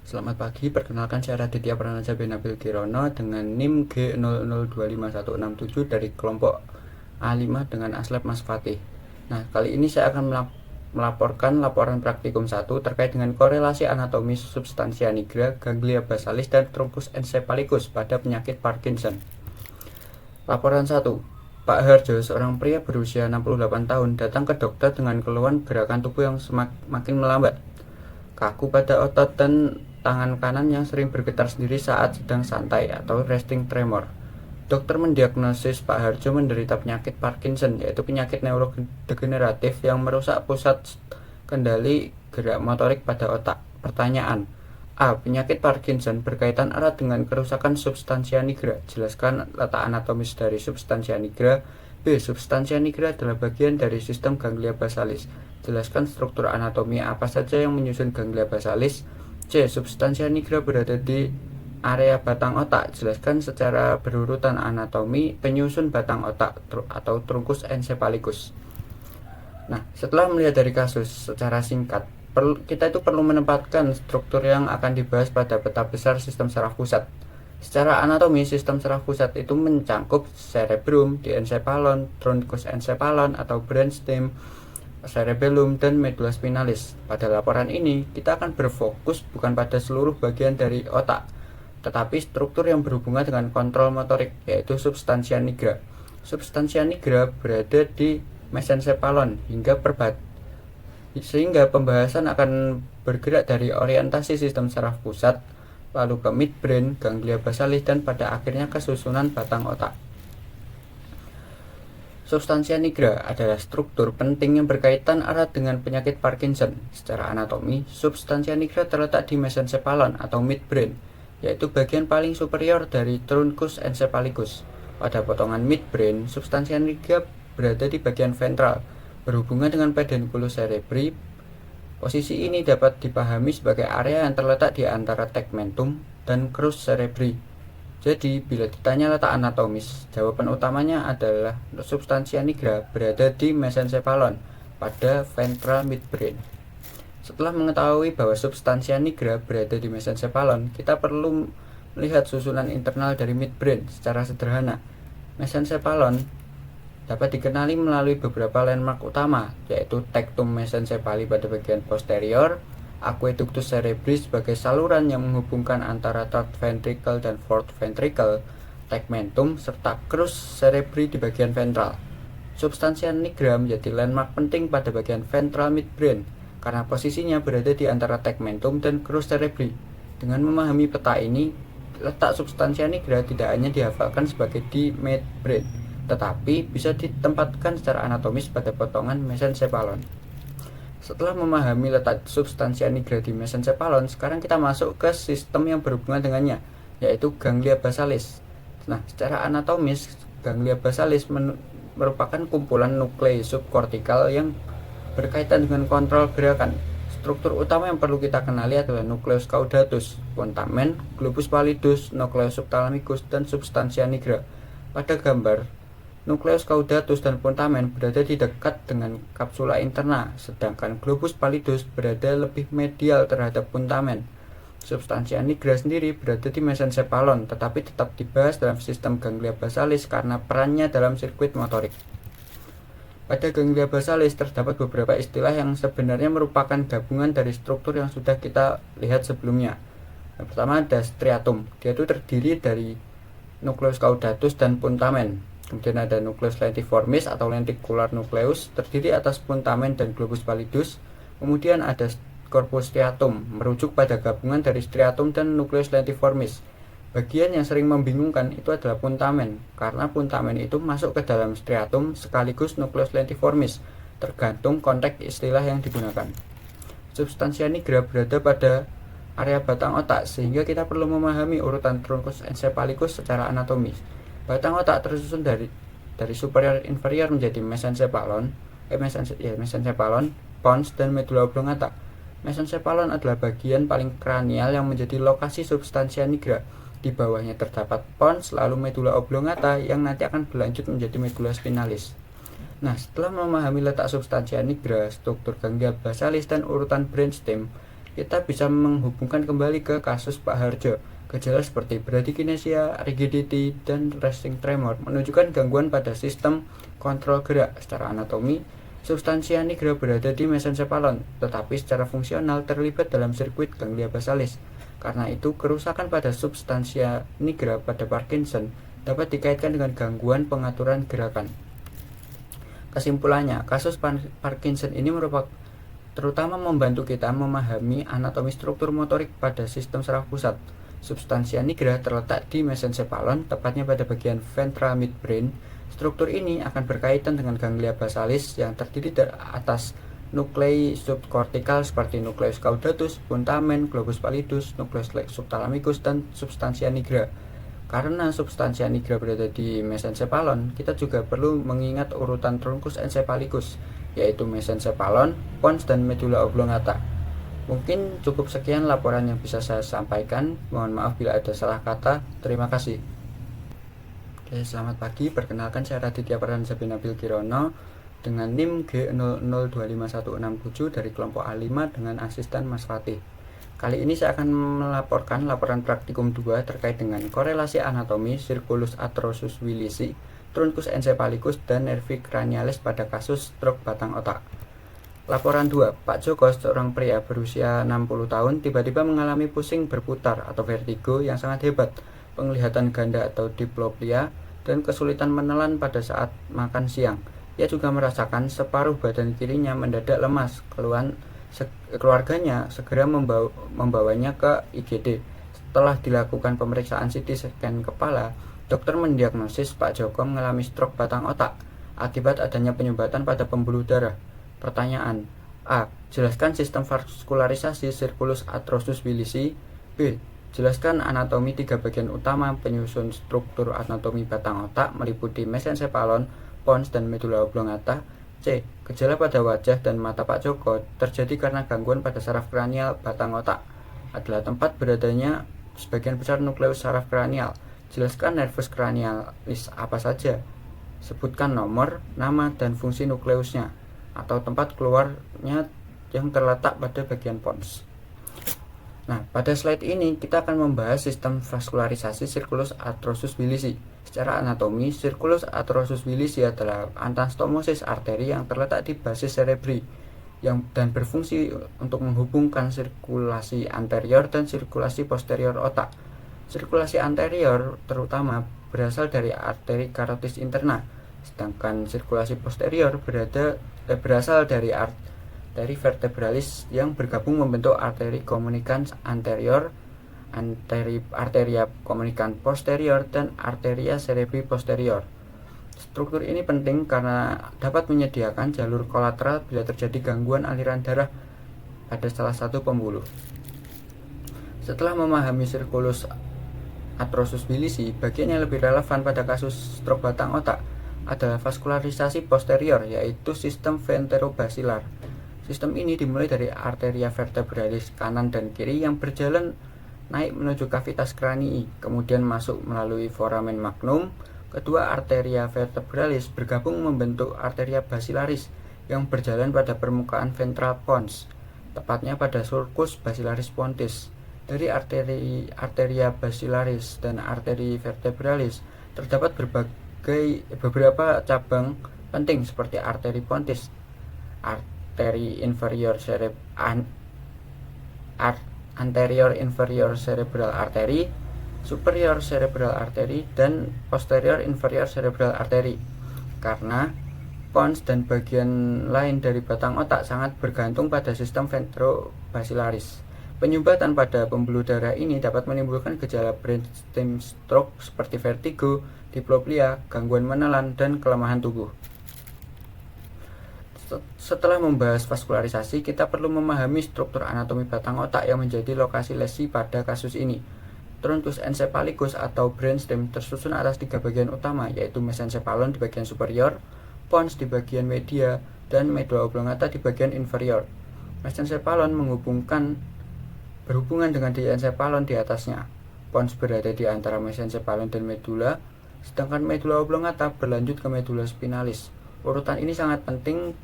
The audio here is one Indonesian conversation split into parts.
Selamat pagi, perkenalkan saya Raditya Pranaja Benabil Kirono dengan NIM G00251667 dari kelompok A5 dengan Aslep Mas Fatih. Nah, kali ini saya akan melaporkan laporan praktikum 1 terkait dengan korelasi anatomi substansia nigra, ganglia basalis, dan trunkus encephalitis pada penyakit Parkinson. Laporan 1. Pak Harjo, seorang pria berusia 68 tahun, datang ke dokter dengan keluhan gerakan tubuh yang semakin melambat, kaku pada otot, dan tangan kanan yang sering bergetar sendiri saat sedang santai atau resting tremor. Dokter mendiagnosis Pak Harjo menderita penyakit Parkinson, yaitu penyakit neurodegeneratif yang merusak pusat kendali gerak motorik pada otak. Pertanyaan: A. Penyakit Parkinson berkaitan erat dengan kerusakan substansia nigra. Jelaskan letak anatomis dari substansia nigra. B. Substansia nigra adalah bagian dari sistem ganglia basalis. Jelaskan struktur anatomi apa saja yang menyusun ganglia basalis. C. Substansia nigra berada di area batang otak. Jelaskan secara berurutan anatomi penyusun batang otak atau trunkus encephalitis. Nah, setelah melihat dari kasus secara singkat, kita itu perlu menempatkan struktur yang akan dibahas pada peta besar sistem saraf pusat. Secara anatomi, sistem saraf pusat itu mencangkup cerebrum, diencephalon, trunkus encephalon atau brainstem, cerebellum, dan medulla spinalis. Pada laporan ini, kita akan berfokus bukan pada seluruh bagian dari otak, tetapi struktur yang berhubungan dengan kontrol motorik, yaitu substansia nigra. Substansia nigra berada di mesencephalon sehingga pembahasan akan bergerak dari orientasi sistem saraf pusat, lalu ke midbrain, ganglia basalis, dan pada akhirnya ke susunan batang otak. Substansia nigra adalah struktur penting yang berkaitan erat dengan penyakit Parkinson. Secara anatomi, substansia nigra terletak di mesencephalon atau midbrain, yaitu bagian paling superior dari trunkus encephalitis. Pada potongan midbrain, substansia nigra berada di bagian ventral, berhubungan dengan pedunculus cerebri. Posisi ini dapat dipahami sebagai area yang terletak di antara tegmentum dan crus cerebri. Jadi, bila ditanya letak anatomis, jawaban utamanya adalah substansia nigra berada di mesencephalon pada ventral midbrain. Setelah mengetahui bahwa substansia nigra berada di mesencephalon, kita perlu melihat susunan internal dari midbrain secara sederhana. Mesencephalon dapat dikenali melalui beberapa landmark utama, yaitu tectum mesencephali pada bagian posterior, aqueductus cerebri sebagai saluran yang menghubungkan antara third ventricle dan fourth ventricle, tegmentum, serta crus cerebri di bagian ventral. Substansia nigra menjadi landmark penting pada bagian ventral midbrain karena posisinya berada di antara tegmentum dan crus cerebri. Dengan memahami peta ini, letak substansia nigra tidak hanya dihafalkan sebagai di midbrain, tetapi bisa ditempatkan secara anatomis pada potongan mesencephalon. Setelah memahami letak substansia nigra di mesencephalon, sekarang kita masuk ke sistem yang berhubungan dengannya, yaitu ganglia basalis. Nah, secara anatomis, ganglia basalis merupakan kumpulan nuklei subkortikal yang berkaitan dengan kontrol gerakan. Struktur utama yang perlu kita kenali adalah nukleus caudatus, puntamen, globus pallidus, nucleus subthalamicus, dan substansia nigra. Pada gambar, nukleus caudatus dan puntamen berada di dekat dengan kapsula interna, sedangkan globus pallidus berada lebih medial terhadap puntamen. Substansia nigra sendiri berada di mesencephalon, tetapi tetap dibahas dalam sistem ganglia basalis karena perannya dalam sirkuit motorik. Pada ganglia basalis terdapat beberapa istilah yang sebenarnya merupakan gabungan dari struktur yang sudah kita lihat sebelumnya. Yang pertama ada striatum, dia itu terdiri dari nukleus caudatus dan puntamen. Kemudian ada nukleus lentiformis atau lenticular nucleus, terdiri atas puntamen dan globus pallidus. Kemudian ada corpus striatum, merujuk pada gabungan dari striatum dan nukleus lentiformis. Bagian yang sering membingungkan itu adalah puntamen, karena puntamen itu masuk ke dalam striatum sekaligus nukleus lentiformis, tergantung konteks istilah yang digunakan. Substansia nigra berada pada area batang otak, sehingga kita perlu memahami urutan trunkus encephalitis secara anatomis. Batang otak tersusun dari superior inferior menjadi mesencephalon, pons, dan medulla oblongata. Mesencephalon adalah bagian paling kranial yang menjadi lokasi substansia nigra. Di bawahnya terdapat pons, lalu medulla oblongata yang nanti akan berlanjut menjadi medulla spinalis. Nah, setelah memahami letak substansia nigra, struktur ganglia basalis, dan urutan brainstem, kita bisa menghubungkan kembali ke kasus Pak Harjo. Gejala seperti bradykinesia, rigidity, dan resting tremor menunjukkan gangguan pada sistem kontrol gerak. Secara anatomi, substansia nigra berada di mesencephalon, tetapi secara fungsional terlibat dalam sirkuit ganglia basalis. Karena itu, kerusakan pada substansia nigra pada Parkinson dapat dikaitkan dengan gangguan pengaturan gerakan. Kesimpulannya, kasus Parkinson ini merupakan terutama membantu kita memahami anatomi struktur motorik pada sistem saraf pusat. Substansia nigra terletak di mesencephalon, tepatnya pada bagian ventral midbrain. Struktur ini akan berkaitan dengan ganglia basalis yang terdiri dari atas nuklei subkortikal seperti nucleus caudatus, puntamen, globus pallidus, nucleus subthalamicus, dan substansia nigra. Karena substansia nigra berada di mesencephalon, kita juga perlu mengingat urutan trunkus encephalikus, yaitu mesencephalon, pons, dan medulla oblongata. Mungkin cukup sekian laporan yang bisa saya sampaikan. Mohon maaf bila ada salah kata. Terima kasih. Oke, selamat pagi. Perkenalkan, saya Raditya Pradana Nabil Kirono dengan NIM G00255167 dari kelompok A5 dengan asisten Mas Fatih. Kali ini saya akan melaporkan laporan praktikum 2 terkait dengan korelasi anatomi circulus atrosus willisi, truncus encephalicus, dan nervi cranialis pada kasus stroke batang otak. Laporan 2, Pak Joko, seorang pria berusia 60 tahun, tiba-tiba mengalami pusing berputar atau vertigo yang sangat hebat, penglihatan ganda atau diplopia, dan kesulitan menelan pada saat makan siang. Ia juga merasakan separuh badan kirinya mendadak lemas. Keluarganya segera membawanya ke IGD. Setelah dilakukan pemeriksaan CT scan kepala, dokter mendiagnosis Pak Joko mengalami stroke batang otak akibat adanya penyumbatan pada pembuluh darah. Pertanyaan: A. Jelaskan sistem vaskularisasi circulus atrosus willisi. B. Jelaskan anatomi 3 bagian utama penyusun struktur anatomi batang otak meliputi mesencephalon, pons, dan medulla oblongata. C. Gejala pada wajah dan mata Pak Joko terjadi karena gangguan pada saraf kranial batang otak adalah tempat beradanya sebagian besar nukleus saraf kranial. Jelaskan nervus cranialis apa saja. Sebutkan nomor, nama, dan fungsi nukleusnya atau tempat keluarnya yang terletak pada bagian pons. Nah, pada slide ini kita akan membahas sistem vaskularisasi circulus atrosus willisi. Secara anatomi, circulus atrosus willisi adalah anastomosis arteri yang terletak di basis cerebri dan berfungsi untuk menghubungkan sirkulasi anterior dan sirkulasi posterior otak. Sirkulasi anterior terutama berasal dari arteri carotis interna, sedangkan sirkulasi posterior berasal dari arteri vertebralis yang bergabung membentuk arteri communicans anterior, arteria communicans posterior, dan arteria cerebri posterior. Struktur ini penting karena dapat menyediakan jalur kolateral bila terjadi gangguan aliran darah pada salah satu pembuluh. Setelah memahami circulus atrosus willisi, bagian yang lebih relevan pada kasus stroke batang otak adalah vaskularisasi posterior, yaitu sistem ventrobasilar. Sistem ini dimulai dari arteria vertebralis kanan dan kiri yang berjalan naik menuju kavitas kranii, kemudian masuk melalui foramen magnum. Kedua arteria vertebralis bergabung membentuk arteria basilaris yang berjalan pada permukaan ventral pons, tepatnya pada sulcus basilaris pontis. Dari arteria basilaris dan arteri vertebralis terdapat beberapa cabang penting seperti arteri pontis, arteri anterior inferior cerebral artery, superior cerebral artery, dan posterior inferior cerebral artery. Karena pons dan bagian lain dari batang otak sangat bergantung pada sistem ventrobasilaris. Penyumbatan pada pembuluh darah ini dapat menimbulkan gejala brainstem stroke seperti vertigo, diplopia, gangguan menelan, dan kelemahan tubuh. Setelah membahas vaskularisasi, kita perlu memahami struktur anatomi batang otak yang menjadi lokasi lesi pada kasus ini. Truncus encephalicus atau brainstem tersusun atas 3 bagian utama, yaitu mesencephalon di bagian superior, pons di bagian media, dan medulla oblongata di bagian inferior. Mesencephalon berhubungan dengan diencephalon di atasnya. Pons berada di antara mesencephalon dan medulla, sedangkan medulla oblongata berlanjut ke medulla spinalis. Urutan ini sangat penting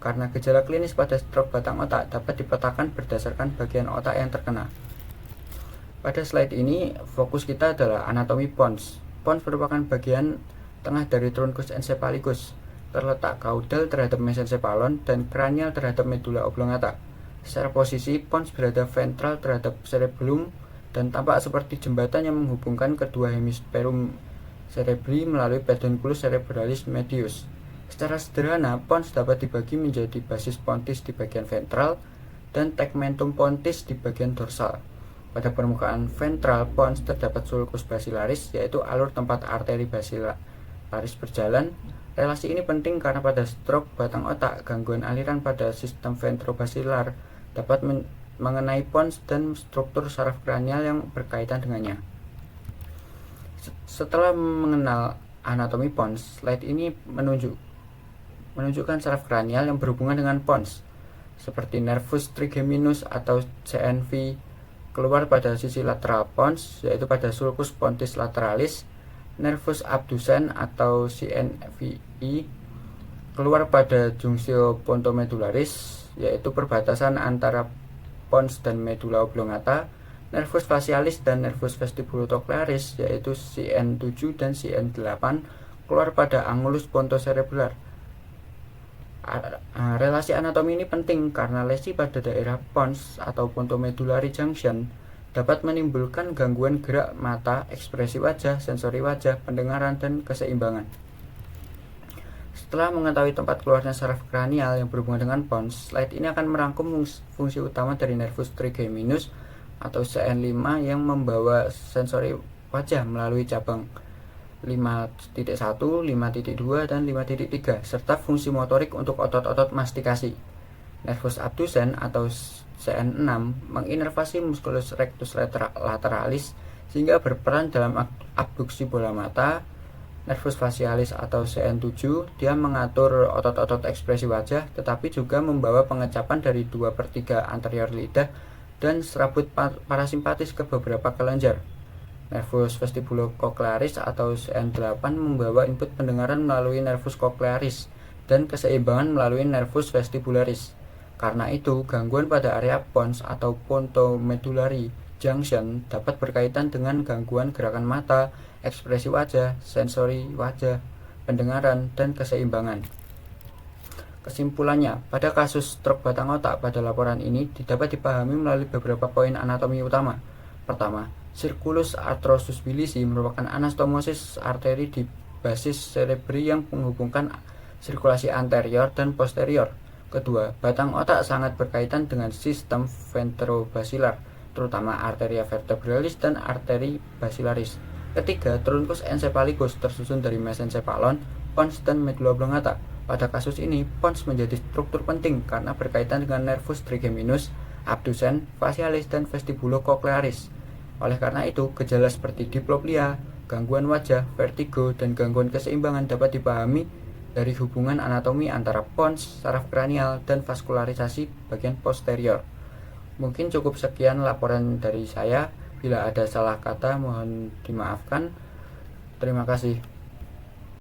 karena gejala klinis pada stroke batang otak dapat dipetakan berdasarkan bagian otak yang terkena. Pada slide ini, fokus kita adalah anatomi pons. Pons merupakan bagian tengah dari truncus encephalitis, terletak kaudal terhadap mesencephalon dan kranial terhadap medula oblongata. Secara posisi, pons berada ventral terhadap cerebellum dan tampak seperti jembatan yang menghubungkan kedua hemisferum cerebri melalui pedunculus cerebralis medius. Secara sederhana, pons dapat dibagi menjadi basis pontis di bagian ventral dan tegmentum pontis di bagian dorsal. Pada permukaan ventral pons terdapat sulcus basilaris, yaitu alur tempat arteri basilaris berjalan. Relasi ini penting karena pada stroke batang otak, gangguan aliran pada sistem ventrobasilar dapat mengenai pons dan struktur saraf kranial yang berkaitan dengannya. Setelah mengenal anatomi pons, slide ini menunjukkan saraf kranial yang berhubungan dengan pons, seperti nervus trigeminus atau CNV keluar pada sisi lateral pons, yaitu pada sulcus pontis lateralis. Nervus abducens atau CNVI keluar pada junctio pontomedularis, yaitu perbatasan antara pons dan medula oblongata. Nervus facialis dan nervus vestibulococlearis, yaitu CN7 dan CN8, keluar pada angulus pontocerebellar. Relasi anatomi ini penting karena lesi pada daerah pons atau pontomedullary junction dapat menimbulkan gangguan gerak mata, ekspresi wajah, sensori wajah, pendengaran, dan keseimbangan. Setelah mengetahui tempat keluarnya saraf kranial yang berhubungan dengan pons, slide ini akan merangkum fungsi utama dari nervus trigeminus atau CN5 yang membawa sensori wajah melalui cabang 5.1, 5.2, dan 5.3, serta fungsi motorik untuk otot-otot mastikasi. Nervus abducens atau CN6 menginervasi musculus rectus lateralis sehingga berperan dalam abduksi bola mata. Nervus facialis atau CN7, dia mengatur otot-otot ekspresi wajah, tetapi juga membawa pengecapan dari 2/3 anterior lidah dan serabut parasimpatis ke beberapa kelenjar. Nervus vestibulococlearis atau CN8 membawa input pendengaran melalui nervus cochlearis dan keseimbangan melalui nervus vestibularis. Karena itu, gangguan pada area pons atau pontomedullary junction dapat berkaitan dengan gangguan gerakan mata, ekspresi wajah, sensori wajah, pendengaran, dan keseimbangan. Kesimpulannya, pada kasus stroke batang otak pada laporan ini dapat dipahami melalui beberapa poin anatomi utama. Pertama, circulus arthrosus bilisi merupakan anastomosis arteri di basis cerebri yang menghubungkan sirkulasi anterior dan posterior. Kedua, batang otak sangat berkaitan dengan sistem ventrobasilar, terutama arteria vertebralis dan arteri basilaris. Ketiga, truncus encephalitis tersusun dari mesencephalon, pons, dan medula oblongata. Pada kasus ini, pons menjadi struktur penting karena berkaitan dengan nervus trigeminus, abducens, facialis, dan vestibulococlearis. Oleh karena itu, gejala seperti diplopia, gangguan wajah, vertigo, dan gangguan keseimbangan dapat dipahami dari hubungan anatomi antara pons, saraf kranial, dan vaskularisasi bagian posterior. Mungkin cukup sekian laporan dari saya. Bila ada salah kata, mohon dimaafkan. Terima kasih.